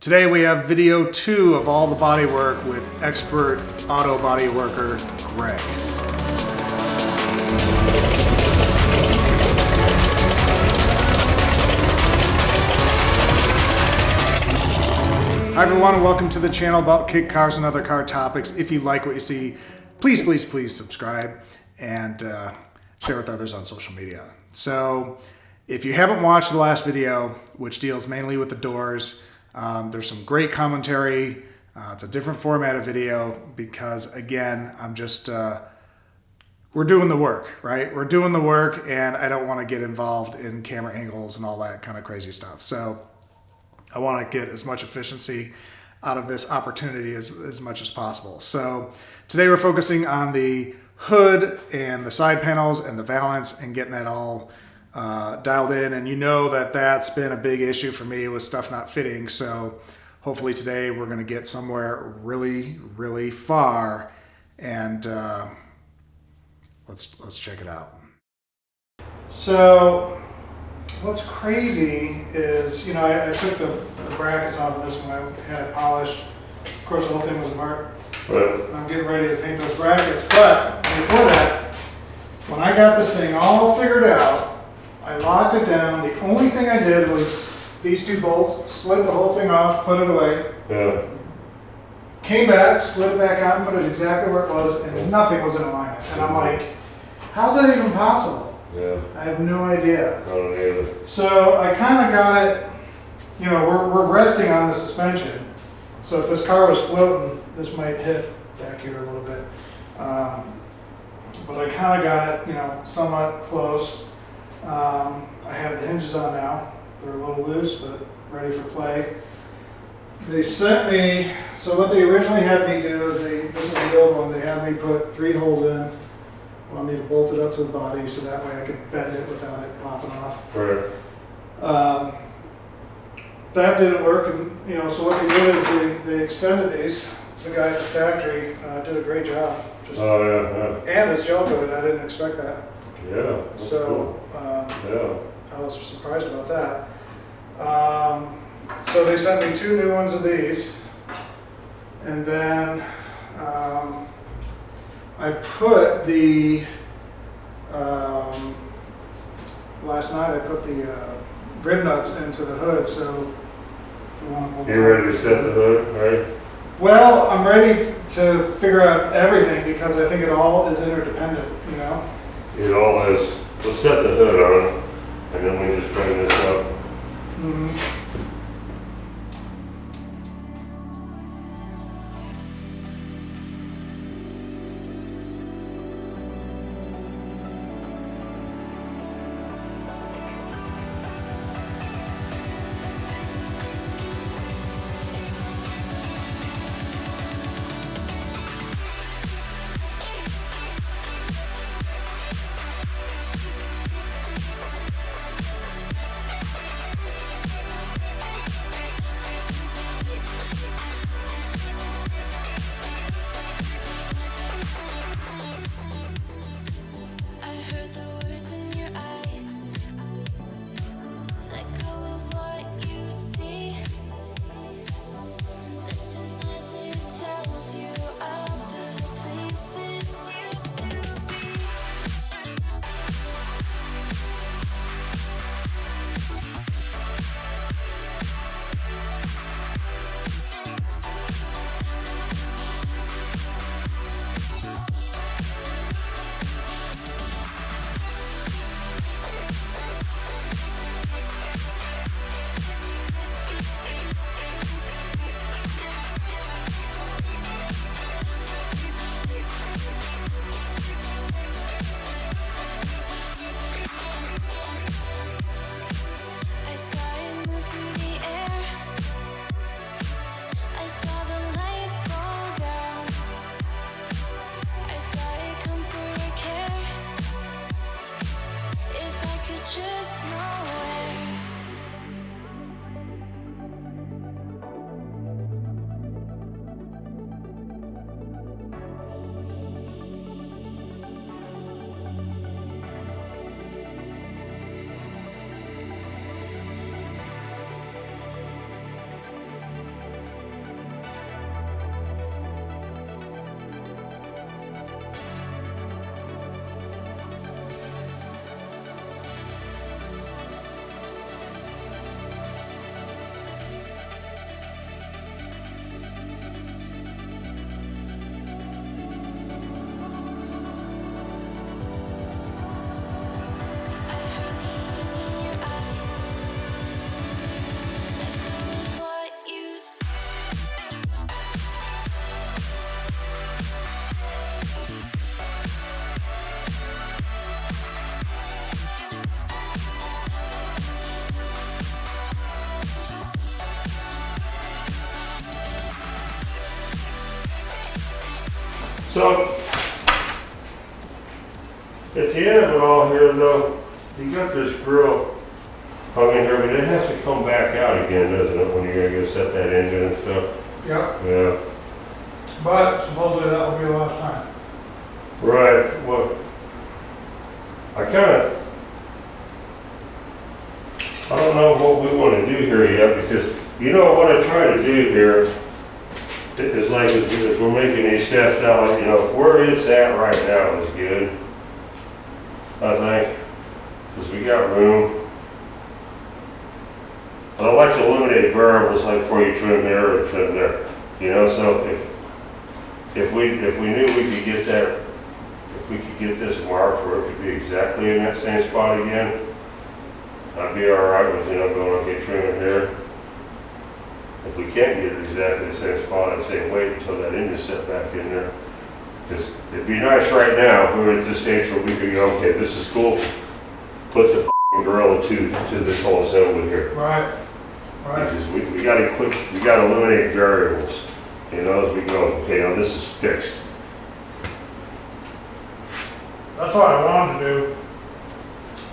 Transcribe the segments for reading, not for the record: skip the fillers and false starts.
Today we have video 2 of all the body work with expert auto body worker Greg. Hi everyone, and welcome to the channel about kit cars and other car topics. If you like what you see, please subscribe and share with others on social media. So if you haven't watched the last video, which deals mainly with the doors, there's some great commentary. It's a different format of video because, again, we're doing the work, right? We're doing the work, and I don't want to get involved in camera angles and all that kind of crazy stuff. So I want to get as much efficiency out of this opportunity as much as possible. So today we're focusing on the hood and the side panels and the valance and getting that all dialed in. And you know that that's been a big issue for me with stuff not fitting. So hopefully today we're going to get somewhere really far, and let's check it out. So what's crazy is, you know, I took the brackets off of this one. I had it polished. Of course, the whole thing was apart. Right. I'm getting ready to paint those brackets. But before that, when I got this thing all figured out, I locked it down. The only thing I did was these two bolts, slid the whole thing off, put it away. Yeah. Came back, slid it back on, put it exactly where it was, and nothing was in alignment. And I'm like, how's that even possible? Yeah. I have no idea. I don't either. So I kind of got it, you know, we're resting on the suspension. So if this car was floating, this might hit back here a little bit. But I kind of got it, you know, somewhat close. I have the hinges on now. They're a little loose, but ready for play. They sent me, so what they originally had me do is this is the old one, they had me put 3 holes in. Wanted me to bolt it up to the body so that way I could bend it without it popping off. Right. That didn't work, and you know, so what they did is they extended these. The guy at the factory did a great job. Oh yeah. And it's gel coated. I didn't expect that. Yeah. That's So cool. I was surprised about that. So they sent me 2 new ones of these, and then I put the last night I put the rib nuts into the hood. So if you want to, You ready to set the hood, right? well, I'm ready to figure out everything because I think it all is interdependent. You know. It all is. Let's set the hood on, and then we just bring this up. Mm-hmm. So, at the end of it all here though, you got this grill hung in here, but it has to come back out again, doesn't it, when you're gonna go set that engine and stuff? Yep. Yeah. But supposedly that will be the last time. Right, well, I don't know what we want to do here yet, because, you know, what I try to do here is like, as we're making these steps now, like, you know, where it's at right now is good, I think, because we got room. But I like to eliminate variables like before you trim there or trim there, you know, so if we knew we could get that, if we could get this marked where it could be exactly in that same spot again, I'd be all right with, you know, going, okay, trim it here. If we can't get it exactly the same spot, I'd say wait until that engine's set back in there. Because it'd be nice right now if we were at this stage where we could go, okay, this is cool, put the gorilla to this whole assembly here. Right. Right. Because we gotta eliminate variables, you know, as we go, okay, now this is fixed. That's what I wanted to do,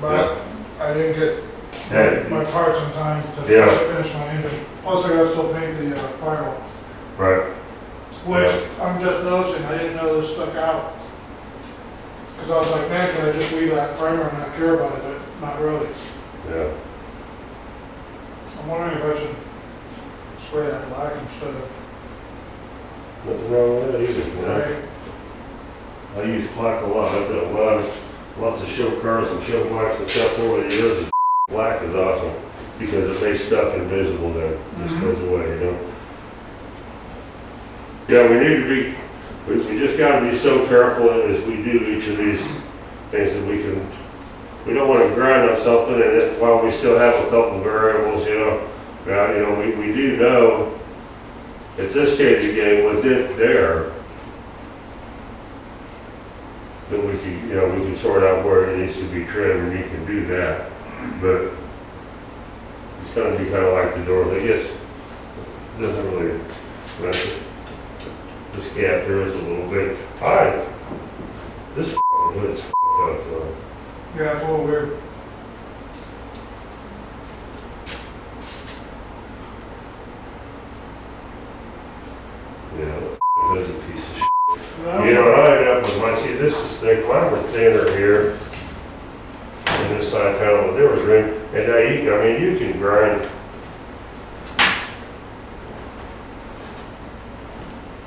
but I didn't get my parts in time to finish my engine. Plus I gotta still paint the firewall. Right. Which I'm just noticing, I didn't know this stuck out. Because I was like, man, can I just leave that primer and not care about it, but not really. Yeah. I'm wondering if I should spray that black instead of. Nothing wrong with that either, you know? Right. I use black a lot. I've done lots of show cars and show blacks and stuff over the years. And black is awesome because it makes stuff invisible then. It just goes away, you know? Yeah, we need to be, we just gotta be so careful as we do each of these things that we don't want to grind on something and then, while we still have a couple of variables, you know. Now, you know, we do know at this stage of the game with it there, that we can, you know, we can sort out where it needs to be trimmed, and you can do that. But it's going to be kind of like the door. I guess it doesn't really. This gap here is a little bit. This hood's up. So. Yeah, it's a little weird. Yeah, that's a piece of shit. You know, I ended up with this is thick, mine were thinner here. And this side panel, but there was room. And now you can grind.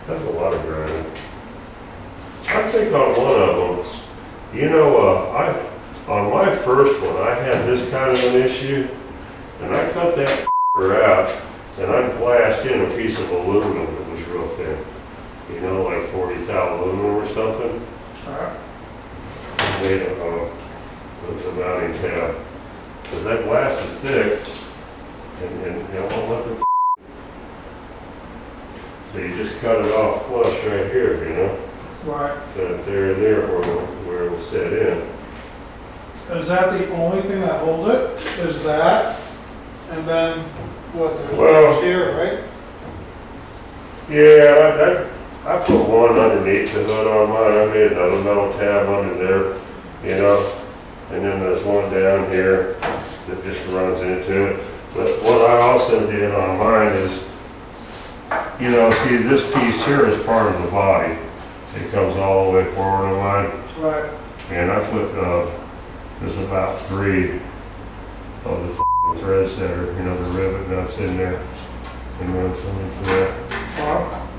That's a lot of grinding. I think on one of them, you know, on my first one, I had this kind of an issue, and I cut that out, and I blasted in a piece of aluminum that was real thin. You know, like 40 thou aluminum or something. Alright. Made a mounting tab. Because that glass is thick, and you don't want the. So you just cut it off flush right here, you know? Right. Cut it there, where it will set in. Is that the only thing that holds it? Is that? And then, what, there's ones here, right? Yeah, I put one underneath the hood on mine. I made another metal tab under there, you know? And then there's one down here that just runs into it. But what I also did on mine is, you know, see this piece here is part of the body. It comes all the way forward on mine. Right. And I put, there's about 3 of the threads that are, you know, the rivet nuts in there. And run some into that. Well,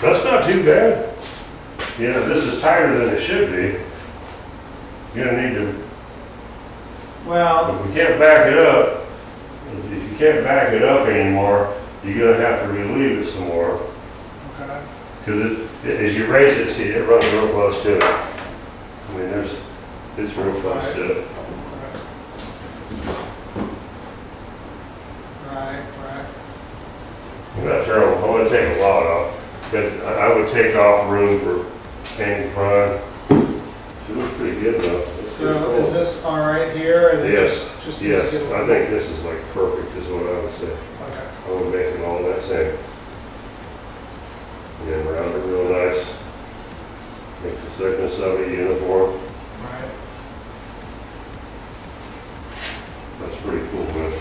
That's not too bad. You know, this is tighter than it should be. You're gonna need to, Well, if we can't back it up, if you can't back it up anymore, you're gonna have to relieve it some more. okay. Because as you raise it, see, it runs real close to it. I mean, it's real close to it. Right. I'm not sure, I would take a lot off. But I would take off room for hang prime. She looks pretty good though. That's So pretty cool. is this all right here? And then Yes, just yes. get a I think this is like perfect is what I would say. Okay. I would make it all that same. And then round it real nice. Make the thickness of it uniform. Right. That's pretty cool, man.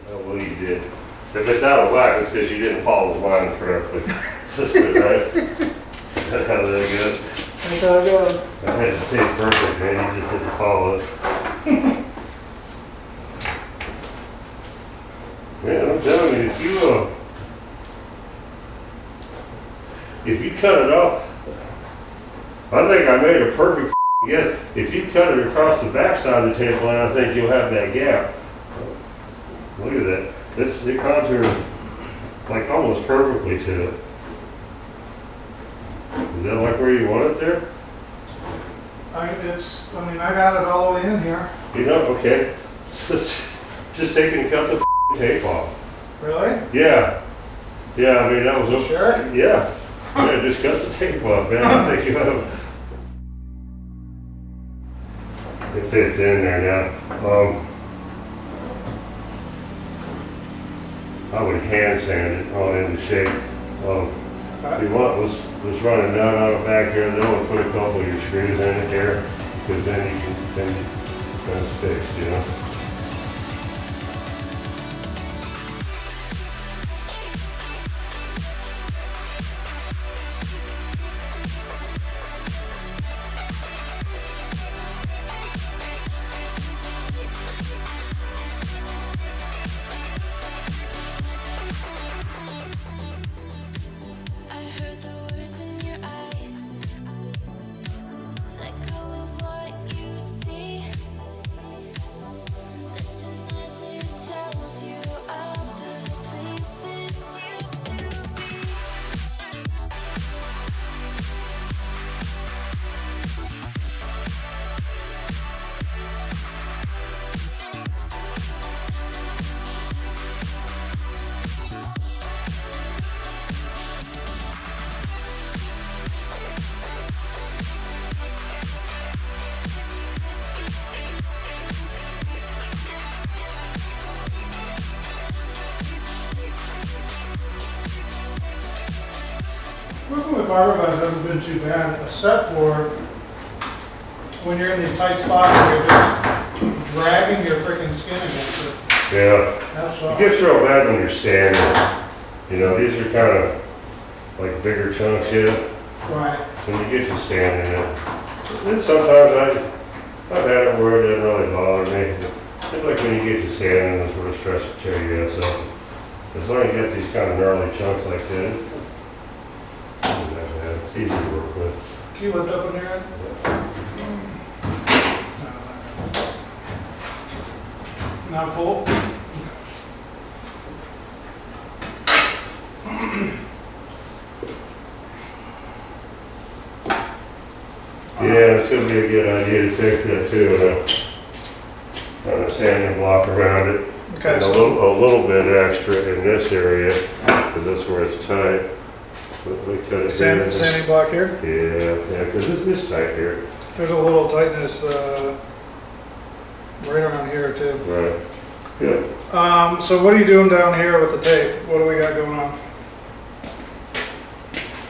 Oh, well, you did. If it's out of whack, it's because you didn't follow the line correctly. That's it, right? That's how that goes. That's how it goes. I had to taste perfect, man. You just didn't follow it. Man, I'm telling you, if you cut it off, I think I made a perfect guess. If you cut it across the backside of the tape line, I think you'll have that gap. Look at that. It contours like almost perfectly to it. Is that like where you want it there? I mean, I got it all the way in here. You know, okay. Just take and cut the tape off. Really? Yeah. Yeah, I mean, that was a... Sure? Yeah. Yeah, just cut the tape off, man. I think you have... It fits in there now. I would hand sand it all into shape. If you want, let's run it down out of back here, then we'll put a couple of your screws in it there, because then it's fixed, you know. I heard the words in your eyes. Let go of what you see. Listen as it tells you of the place this used to be. Working with fiberglass hasn't been too bad, except for when you're in these tight spots where you're just dragging your freaking skin against it. Yeah. That's It soft. gets real bad when you're sanding. You know, these are kind of like bigger chunks here. Right. When you get to sanding it. Then sometimes I've had it where it doesn't really bother me. It's like when you get to sanding, it's sort of stress to tear your ass up. As long as you get these kind of gnarly chunks like that, it's easy to work with. Can you lift up in there? Now pull. Yeah, it's gonna be a good idea to fix that too, on a sanding block around it. Okay, And so a little bit extra in this area, because that's where it's tight. We cut it here. sanding block here. Yeah, because it's tight here. There's a little tightness right around here too. Right. Yeah. So what are you doing down here with the tape? What do we got going on?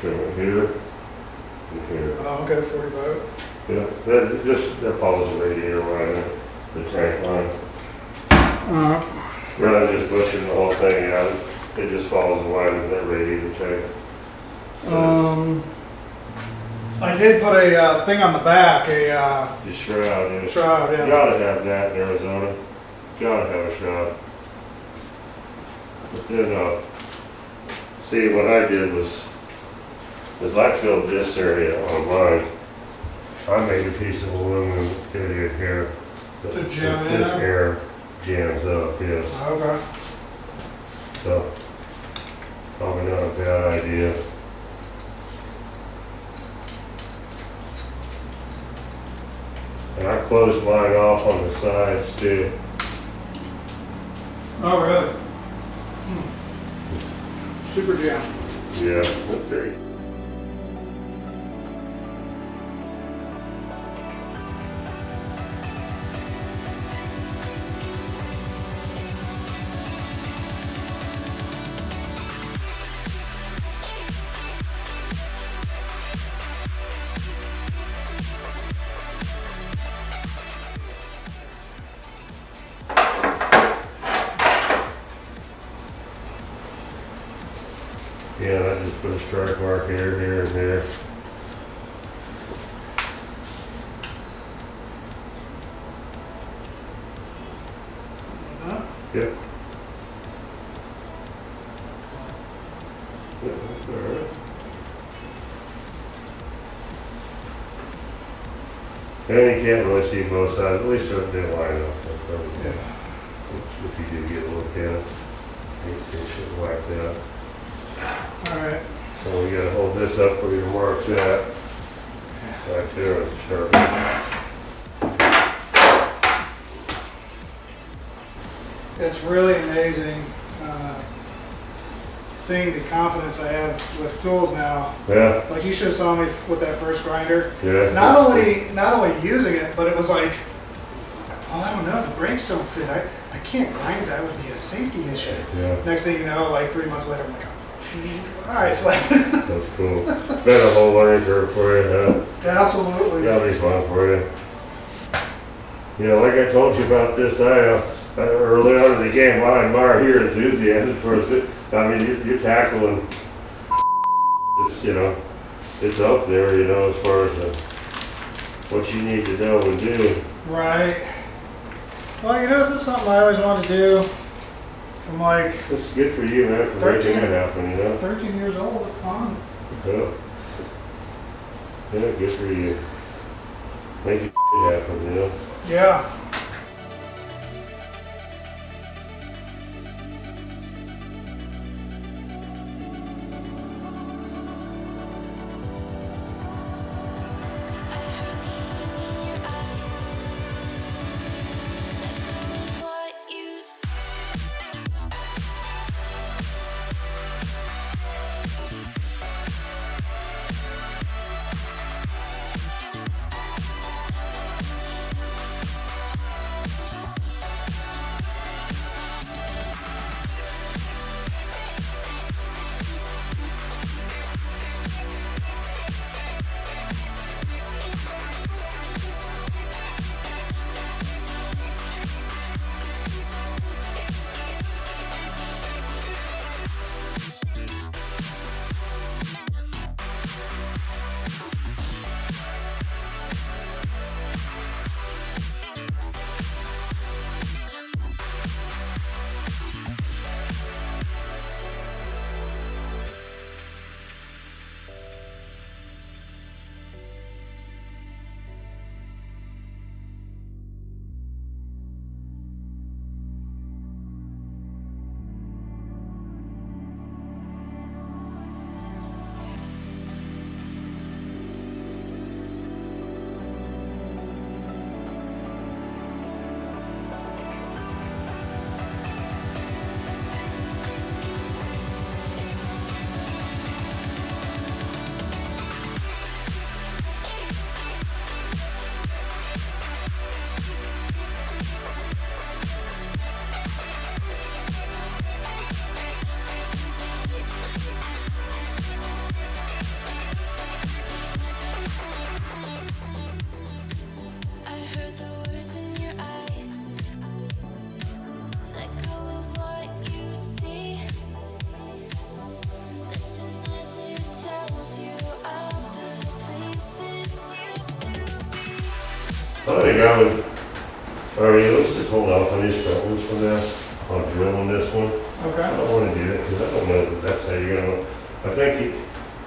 Here. And here. Oh, okay, 45. Yeah, that follows the radiator line, the tank line. Rather than just pushing the whole thing out, it just follows the line of that radiator tank. So I did put a thing on the back, a the shroud, yeah. shroud, You yeah. gotta have that in Arizona. Gotta have a shroud. But then, see, what I did was I filled this area on mine. I made a piece of aluminum in here. To jam in This there? air jams up, yes. Okay. So, probably not a bad idea. And I closed mine off on the sides too. Oh, really? Super jam. Yeah, let's see. Yeah, I just put a strike mark here, here, and there. Yep. Yeah, that's all right. And you can't really see both sides, at least they line up. Yeah. If you do get a look at it, you can see it should whacked out. Alright. So we gotta hold this up where you mark that. Right there with the sharp. It's really amazing seeing the confidence I have with tools now. Yeah, Like you should have saw me with that first grinder. yeah. Not only using it, but it was like, oh, I don't know, the brakes don't fit. I can't grind that. Would be a safety issue. Yeah, Next thing you know, like 3 months later, I'm like, all right, slap. that's cool. Been a whole learning curve for you, huh? Absolutely. Gotta be fun for you. You know, like I told you about this, early on in the game, I admire your enthusiasm towards it. I mean, you're tackling, it's, you know, it's up there, you know, as far as what you need to know and do. Right. Well, you know, this is something I always wanted to do from like It's good for you, man, for 13. making it happen, you know? 13 years old on. Yeah. Yeah, good for you. Make it happen, you know? Yeah. I heard the words in your eyes. Let go of what you say. I think I would, alright, let's just hold off on these front ones for now, on drilling this one. I Okay. don't wanna do that, cause I don't know that that's how you're gonna, I think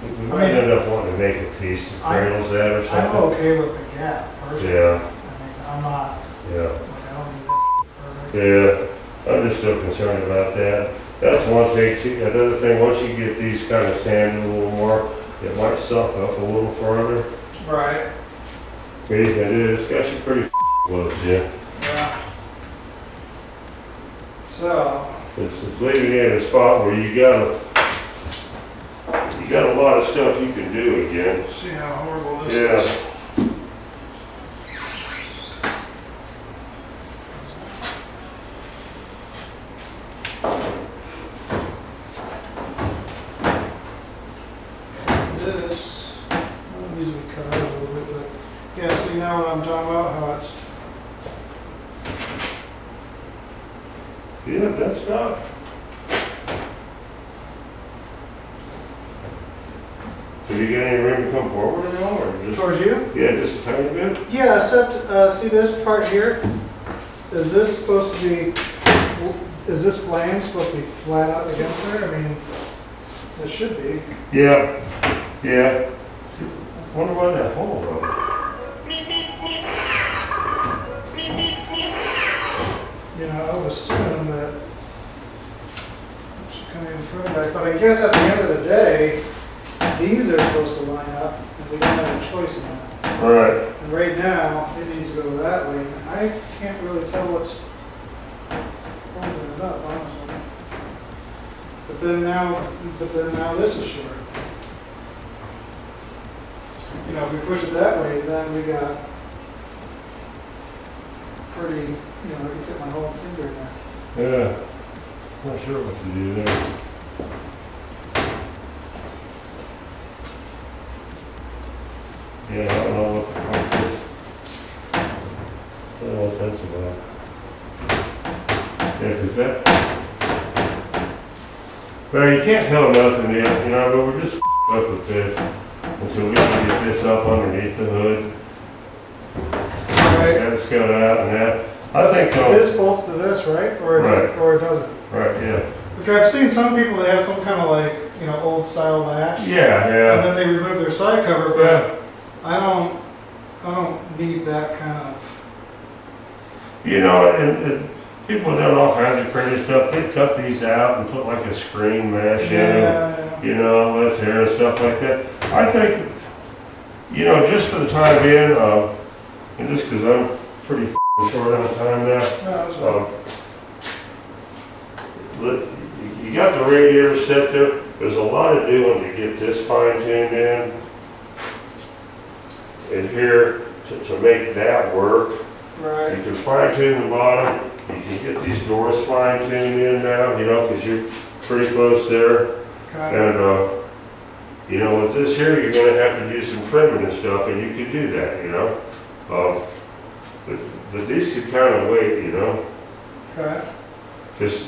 we might mean, end up wanting to make a piece that cradles that or I'm something. okay with the gap personally. Yeah, I mean, I'm not, yeah, like, I don't need it perfect. yeah, I'm just still concerned about that. That's one thing too, another thing, once you get these kind of sanded a little more, it might suck up a little further. Right, But it is, it's got you pretty close, yeah. yeah. So, It's leaving you in a spot where you got a lot of stuff you can do again. let's see how horrible this Yeah. is. This, I'll usually cut out a little bit, but yeah, see now what I'm talking about, how it's, Yeah, that's not. Have you got any room to come forward at all, or just? towards you? Yeah, just a tiny bit? Yeah, except, see this part here? Is this supposed to be, is this flame supposed to be flat out against there? I mean, it should be. Yeah, yeah. Wonder why that hole though. You know, I would assume that it should come in further back, but I guess at the end of the day, these are supposed to line up, and we don't have a choice in that. All right. And right now, it needs to go that way, and I can't really tell what's holding it up, honestly. But then now this is short. You know, if we push it that way, then we got pretty, you know, I can fit my whole finger in there. Yeah. Not sure what to do there. Yeah, I don't know what this. I don't know what that's about. Yeah, 'cause that. Well, you can't tell nothing yet, you know, but we're just up with this until we can get this up underneath the hood. Right. That's cut out and that. I think. This bolts to this, right? Or it Right. doesn't, or it doesn't. Right. Yeah. Okay, I've seen some people that have some kind of like, you know, old style latch. Yeah. And Yeah. then they remove their side cover, but Yeah. I don't need that kind of. You know, and people have done all kinds of crazy stuff. They cut these out and put like a screen mesh in them. Yeah. You know, let's hair and stuff like that. I think, you know, just for the time being, and just because I'm pretty short on time now, No, that's fine. you got the radiator set there. There's a lot of doing to get this fine tuned in. And here to make that work. Right. You can fine tune the bottom. You can get these doors fine tuned in now, you know, because you're pretty close there. Okay. And, you know, with this here, you're going to have to do some trimming and stuff, and you can do that, you know. But these could kind of wait, you know, Okay. because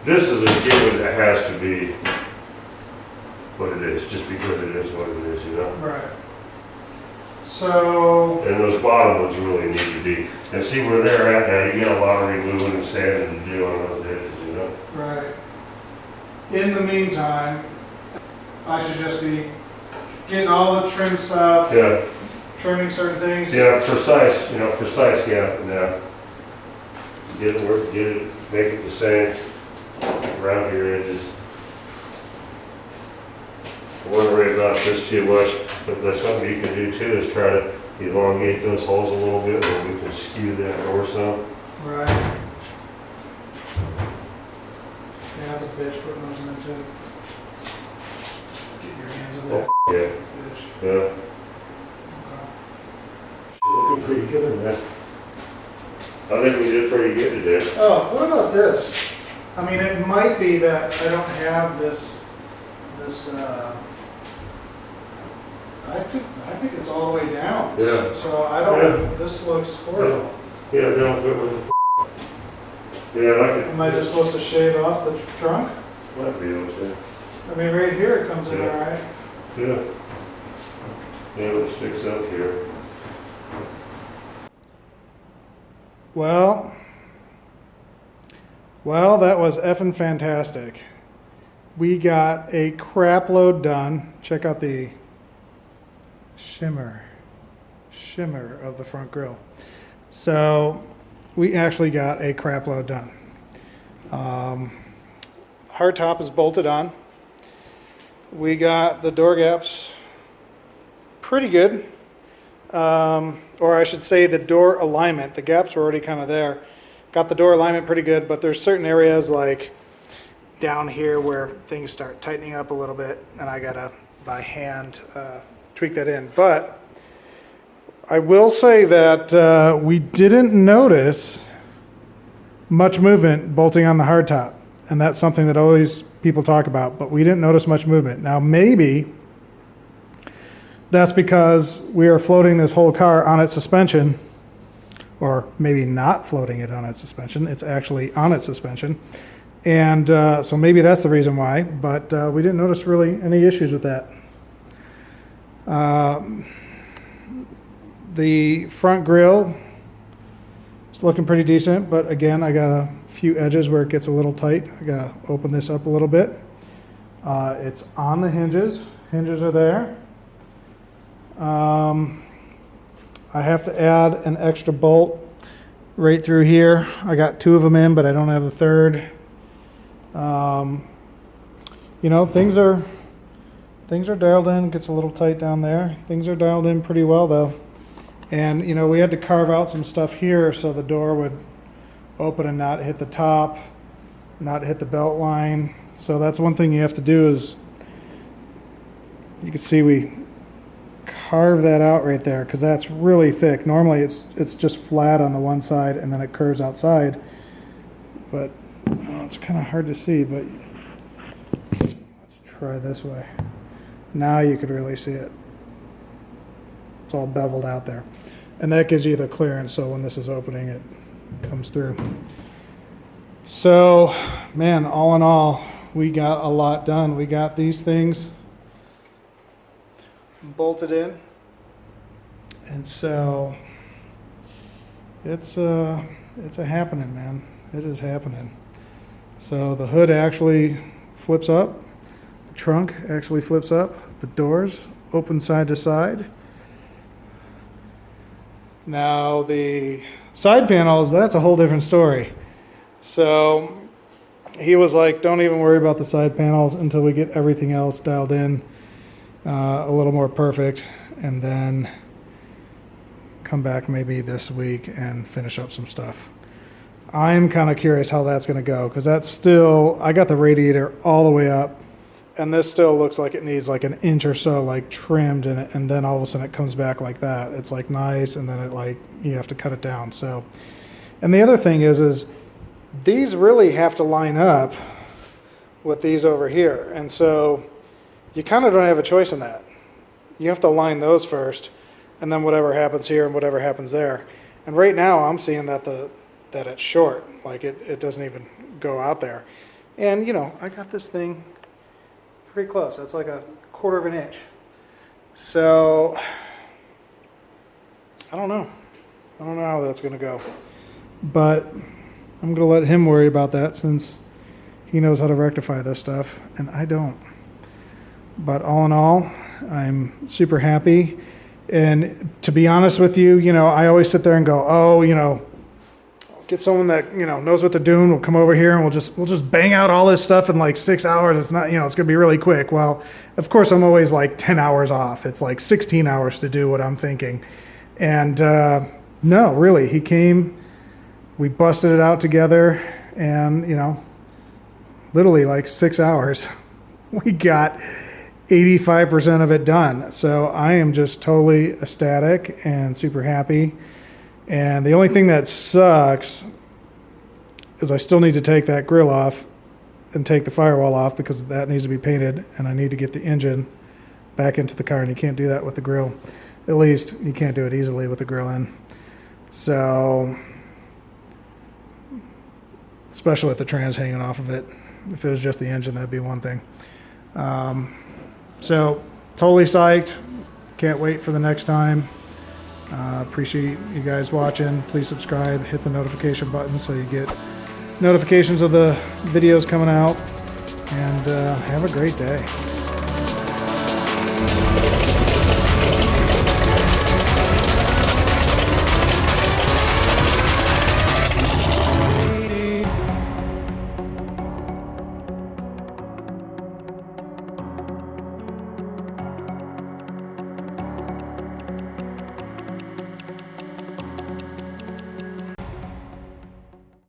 this is a given that has to be what it is, just because it is what it is, you know. Right. So. And those bottom ones really need to be, and see where they're at now, you got a lot of removing and sanding to do on those edges, you know. Right. In the meantime, I should just be getting all the trim stuff, Yeah, trimming certain things. yeah, precise, you know, precise, yeah, now. Get it, work, get it, make it the same around your edges. I wouldn't worry about this too much, but that's something you can do too, is try to elongate those holes a little bit, or we can skew that door some. Right. Yeah, that's a bitch putting those in too. Get your hands in there. Oh, yeah, Bitch. yeah. Okay. You're looking pretty good, man. I think we did pretty good today. Oh, what about this? I mean, it might be that I don't have this, I think it's all the way down. Yeah. So I don't, this looks horrible. Yeah, don't fit with the. Yeah, I like it. Am I just supposed to shave off the trunk? Might be able to. I mean, right here it comes in Yeah. all right. Yeah. Yeah, it sticks up here. Well, that was effing fantastic. We got a crap load done. Check out the shimmer of the front grille. So we actually got a crap load done. Hard top is bolted on. We got the door gaps pretty good. Or I should say the door alignment. The gaps were already kind of there. Got the door alignment pretty good, but there's certain areas like down here where things start tightening up a little bit, and I gotta by hand tweak that in. But I will say that we didn't notice much movement bolting on the hardtop, and that's something that always people talk about, but we didn't notice much movement. Now maybe that's because we are floating this whole car on its suspension, or maybe not floating it on its suspension. It's actually on its suspension. And so maybe that's the reason why, but we didn't notice really any issues with that. The front grille is looking pretty decent, but again, I got a few edges where it gets a little tight. I gotta open this up a little bit. It's on the hinges. Hinges are there. I have to add an extra bolt right through here. I got 2 of them in, but I don't have the third. You know, things are dialed in. Gets a little tight down there. Things are dialed in pretty well though. And you know, we had to carve out some stuff here so the door would open and not hit the top, not hit the belt line. So that's one thing you have to do is, you can see we carve that out right there because that's really thick. Normally it's just flat on the one side and then it curves outside, but it's kind of hard to see. But let's try this way. Now you could really see it. It's all beveled out there, and that gives you the clearance so when this is opening it comes through. So man, all in all, we got a lot done. We got these things bolted in, and so it's a happening, man. It is happening. So the hood actually flips up, the trunk actually flips up, the doors open side to side. Now the side panels, that's a whole different story. So he was like, don't even worry about the side panels until we get everything else dialed in a little more perfect, and then come back maybe this week and finish up some stuff. I'm kind of curious how that's going to go, because that's still, I got the radiator all the way up, and this still looks like it needs like an inch or so like trimmed in it, and then all of a sudden it comes back like that. It's like nice, and then it like, you have to cut it down. So, and the other thing is these really have to line up with these over here, and so you kind of don't have a choice in that. You have to align those first, and then whatever happens here and whatever happens there. And right now I'm seeing that that it's short, like it doesn't even go out there. And you know, I got this thing pretty close. That's like 1/4 of an inch. So I don't know how that's gonna go, but I'm gonna let him worry about that since he knows how to rectify this stuff and I don't. But all in all, I'm super happy. And to be honest with you, you know, I always sit there and go, oh, you know, get someone that, you know, knows what they're doing. We'll come over here and we'll just bang out all this stuff in like 6 hours. It's not, you know, it's going to be really quick. Well, of course, I'm always like 10 hours off. It's like 16 hours to do what I'm thinking. And no, really, he came, we busted it out together, and, you know, literally like 6 hours, we got 85% of it done. So I am just totally ecstatic and super happy. And the only thing that sucks is I still need to take that grill off and take the firewall off, because that needs to be painted, and I need to get the engine back into the car, and you can't do that with the grill. At least you can't do it easily with the grill in. So, especially with the trans hanging off of it. If it was just the engine, that'd be one thing. So totally psyched. Can't wait for the next time. Appreciate you guys watching. Please subscribe, hit the notification button so you get notifications of the videos coming out, and have a great day.